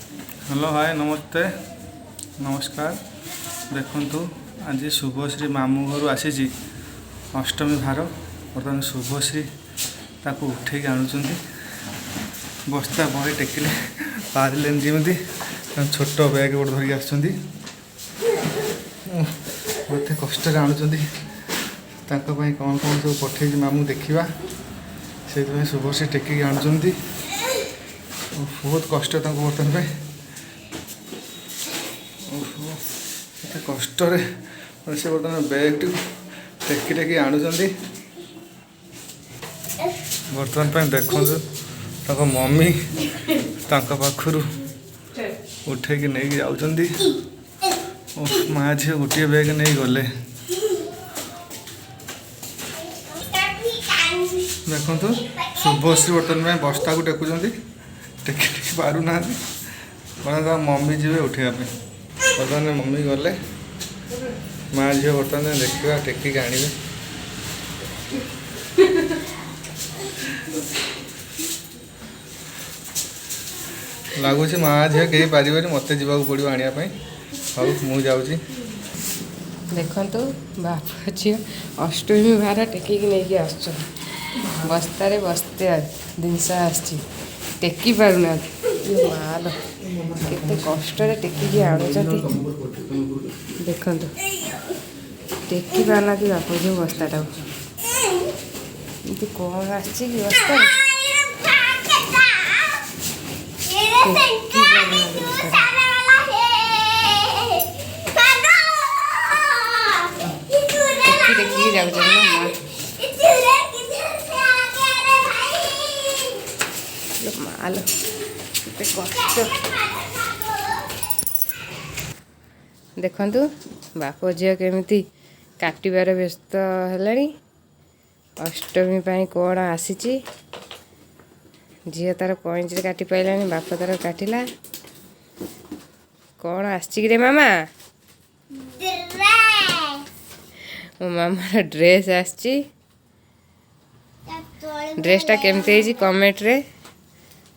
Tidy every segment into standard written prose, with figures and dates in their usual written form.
Hello hi नमस्ते नमस्कार। देखु आज शुभश्री मामू घर आसी अष्टमी भार बर्तमान शुभश्री ताको उठे आणुंट बस्ता बहे टेकिले पारे जमी छोट बैग गोटे धरिक आसते कष्ट आणुंट कौन कौन सब पठे मामू देखा से शुभश्री टेकिक आणुंट बहुत कष्ट बर्तमान पे कष्ट से बर्तमान बैग टी टेकी टेकी आणुंट बर्तमान देखो मम्मी पाखु उठे नहीं जाऊँगी माँ झी गोटे बैग नहीं गले देखु शुभश्री बर्तमान बस्ता को टेकुंट टेकी टेकी पारू ना मैंने मम्मी जी उठाइबा बर्तमान मम्मी गले माँ झील बर्तमान देखा टेकिक आने लगुच माँ झील कहीं पारे मत जावाक पड़ो आने हाउ मु जाऊँगी देखु बाप झी अष्टमी भार टेकिक नहीं आस बस्तार बस्ते जिनस आटेकी पारना माल केते कष्ट टेकिक आणुंट देखु टेकी पारना बाप झी बस्ताटा कौन आसी बस्ता टेकी जाऊँ माल केते कष्ट देखु बाप झील केमी काटार व्यस्त है अष्टमी पाई कौन आसी झील तार कईंच काटी पाइला बाप तार काटिला कौन आसरे मामा मो मामार ड्रेस आसी ड्रेसटा केमती कमेंट रे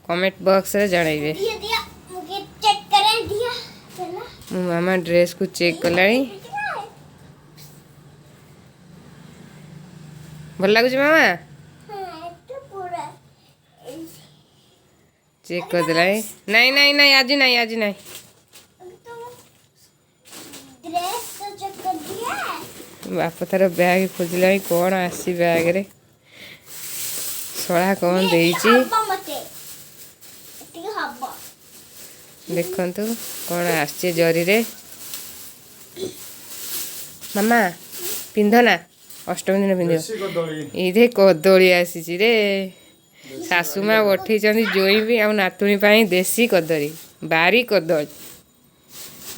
कमेंट बॉक्स रे जनइबे मो मामा ड्रेस को चेक कलानी भल लगुच मामा चेक कर दिला नहीं नहीं नहीं आज नहीं आज नहीं बाप तार बैग खोजिला कौन आसी बैग रे सड़ा कौन देइची देखु कौन आसचे जरी रे मामा पिंधना अष्टमी दिन पिंध ये कदली आसी रे सासुमा पठे जोई भी आ नातुणी पाई देसी कदली बारी कदली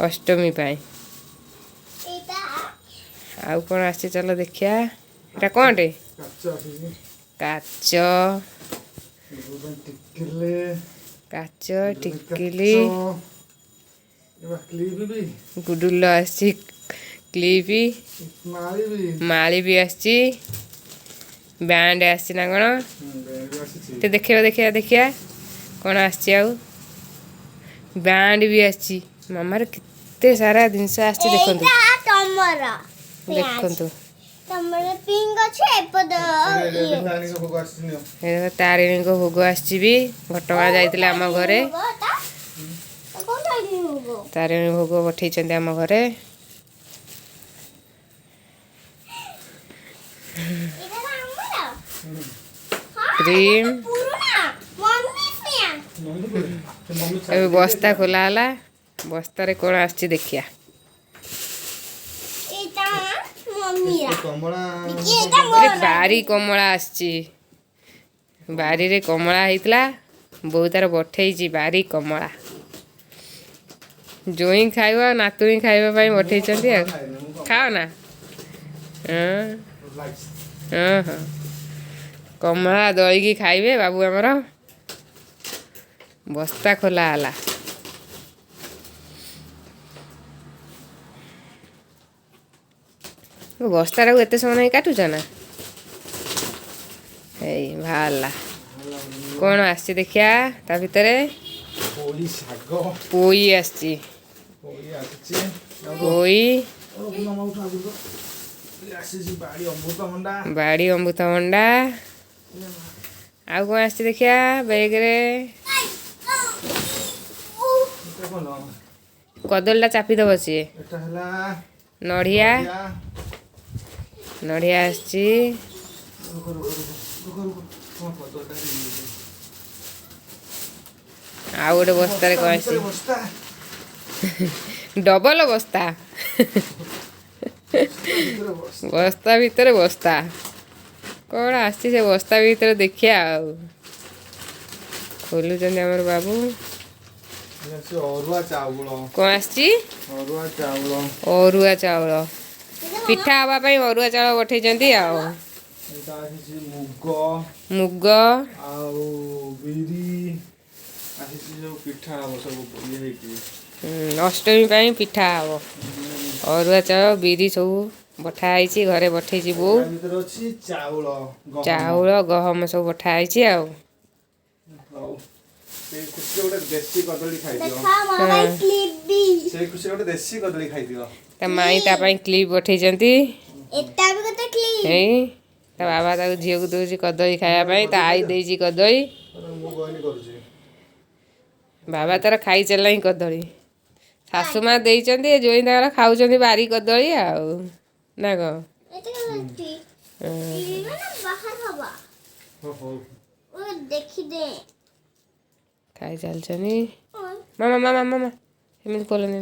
अष्टमी पाई आउ कौन आसी चलो देखिया एटा कौन टे काच काच टिकिली गुडुल आसी क्लिपी माली भी आसी बैंड आसी ना कौन ते देखिए देखिए देखिया कौन आसी आउ बैंड भी आसी मामार केते सारा जिनस आसी देखंतु देखंतु तारिणी को भोग आसी घटगाँ जाइए आम घरे तारिणी भोग पठे आम घरे क्रीम अभी बस्ता खोला है बस्तार कौन आसी देखिया बारी कमला आसी बारी रे कमला होता बहुत तार पठे बारी कमला जोई खाइबा नातुणी खाइबा पठे खाओ ना हाँ हाँ कमला दलिकी खाइबे बाबू आमर बस्ता खोला है बस्ता को एत समय नहीं काटुच ना बाहरला कौन आसी देखिया ता भितर ପୋଇ ଶାଗ ପୋଇ ଆସିଛି ପୋଇ ଆସିଛି ପୋଇ ଆସିଛି ବାଡ଼ି ଅମୃତଭଣ୍ଡା ବାଡ଼ି ଅମୃତଭଣ୍ଡା ଆଉ କ'ଣ ଆସିଛି ଦେଖିଆ ବେଗରେ ଏଟା କ'ଣ କଦଳୀଟା ଚାପିଦେବ ସିଏ ଏଟା ହେଲା ନଡ଼ିଆ ନଡ଼ିଆ ଆସିଛି ଆଉ ଗୋଟେ ବସ୍ତାରେ କ'ଣ ଆସିଛି ବସ୍ତା ଡବଲ ବସ୍ତା ବସ୍ତା ଭିତରେ ବସ୍ତା କ'ଣ ଆସିଛି ସେ ବସ୍ତା ଭିତରେ ଦେଖିଆ ଆଉ ଖୋଲୁଛନ୍ତି ଆମର ବାବୁ ଅରୁଆ ଚାଉଳ କ'ଣ ଆସିଛି ଅରୁଆ ଚାଉଳ ଅରୁଆ ଚାଉଳ ପିଠା ହେବା ପାଇଁ ଅରୁଆ ଚାଉଳ ପଠେଇଛନ୍ତି ଆଉ ଏଇଟା ଆସିଛି ମୁଗ ମୁଗ ଆଉ ବିରି ଆସିଛି ସବୁ ପିଠା ହବ ସବୁ ଇଏ ହେଇକି ଅଷ୍ଟମୀ ପାଇଁ ପିଠା ହବ ଅରୁଆ ଚାଉଳ ବିରି ସବୁ ବଠା ହେଇଛି ଘରେ ପଠେଇଛି ବୋଉ ତା ଭିତରେ ଅଛି ଚାଉଳ ଗହମ। ଚାଉଳ ଗହମ ସବୁ ବଠା ହେଇଛି ଆଉ ହଉ ସେଇ ଖୁସିରେ ଗୋଟେ ଦେଶୀ କଦଳୀ ଖାଇଦିଅ ସେଇ ଖୁସିରେ ଗୋଟେ ଦେଶୀ କଦଳୀ ଖାଇଦିଅ ତା ମାଇଁ ତା ପାଇଁ କ୍ଲିପ୍ ପଠେଇଛନ୍ତି ଏଇ ତା ବାବା ତାକୁ ଝିଅକୁ ଦଉଛି କଦଳୀ ଖାଇବା ପାଇଁ ତା ଆଈ ଦେଇଛି କଦଳୀ ମୁଁ ଗହନି କରୁଛି ବାବା ତାର ଖାଇଚାଲିଲାଣି କଦଳୀ ଶାଶୁ ମା ଦେଇଛନ୍ତି ଜୋଇଁ ତାଙ୍କର ଖାଉଛନ୍ତି ବାରି କଦଳୀ ଆଉ ନା କ'ଣ ଖାଇ ଚାଲିଛନ୍ତି ମାମା ମାମା ମାମା ଏମିତି କଲେନି